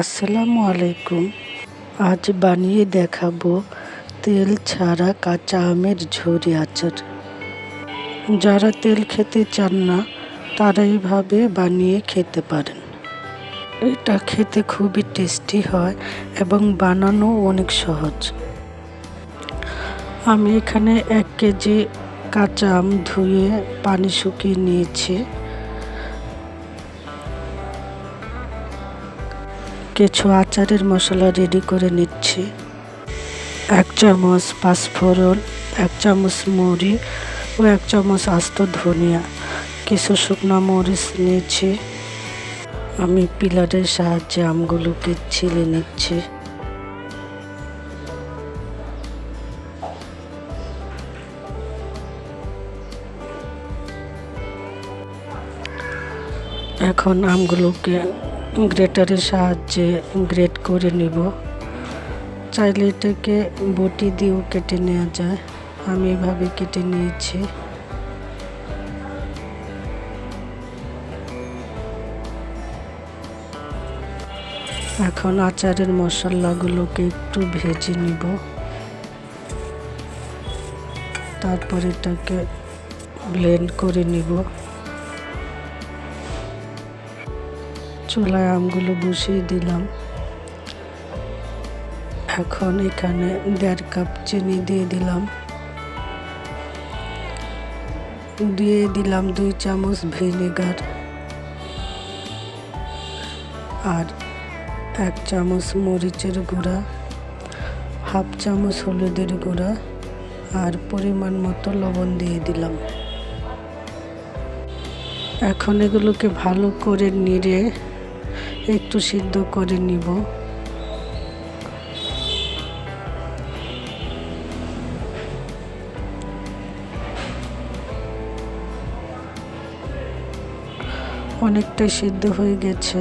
আসসালামু আলাইকুম। আজ বানিয়ে দেখাবো তেল ছাড়া কাঁচা আমের ঝুরি আচার। যারা তেল খেতে চান না তারা এইভাবে বানিয়ে খেতে পারেন। এটা খেতে খুবই টেস্টি হয় এবং বানানো অনেক সহজ। আমি এখানে 1 কেজি কাঁচা আম ধুয়ে পানি শুকিয়ে নিয়েছি। কিছু আচারের মশলা রেডি করে নিচ্ছি। 1 চামচ পাঁচফোড়ন, 1 চামচ মৌরি ও 1 চামচ আস্ত ধনিয়া, কিছু শুকনো মরিচ নিয়েছি। আমি পিলারের সাহায্যে আমগুলোকে ছিলে নিচ্ছি। এখন আমগুলোকে গ্রেটারের সাহায্যে গ্রেট করে নিব। চাইলে এটাকে বটি দিয়েও কেটে নেওয়া যায়, আমি এভাবে কেটে নিয়েছি। এখন আচারের মশলাগুলোকে একটু ভেজে নিব, তারপর এটাকে ব্লেন্ড করে নিব। চুলায় আমগুলো বসিয়ে দিলাম। এখন এখানে 1.5 কাপ চিনি দিয়ে দিলাম। 2 চামচ ভিনেগার আর 1 চামচ মরিচের গুঁড়া, 1/2 চামচ হলুদের গুঁড়া আর পরিমাণ মতো লবণ দিয়ে দিলাম। এখন এগুলোকে ভালো করে নেড়ে একটু সিদ্ধ করে নিব। অনেকটাই সিদ্ধ হয়ে গেছে।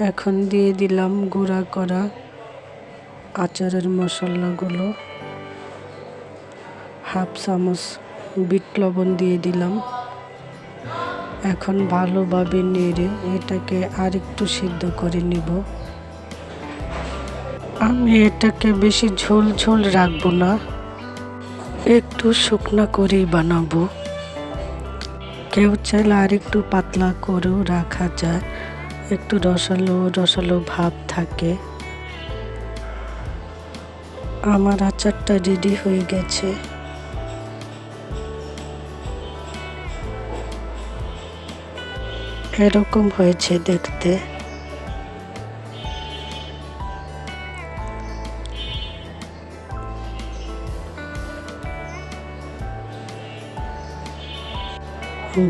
এখন দিয়ে দিলাম গুঁড়া করা আচারের মশলাগুলো। 1/2 চামচ বিট লবণ দিয়ে দিলাম। এখন ভালোভাবে নেড়ে এটাকে আরেকটু সিদ্ধ করে নিব। আমি এটাকে বেশি ঝোল ঝোল রাখবো না, একটু শুকনা করেই বানাবো। কেউ চাইলে আরেকটু পাতলা করেও রাখা যায়, একটু রসালো রসালো ভাব থাকে। আমার আচারটা রেডি হয়ে গেছে। এরকম হয়েছে দেখতে।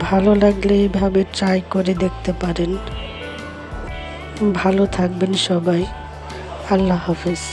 ভালো লাগলে এইভাবে ট্রাই করে দেখতে পারেন। ভালো থাকবেন সবাই। আল্লাহ হাফেজ।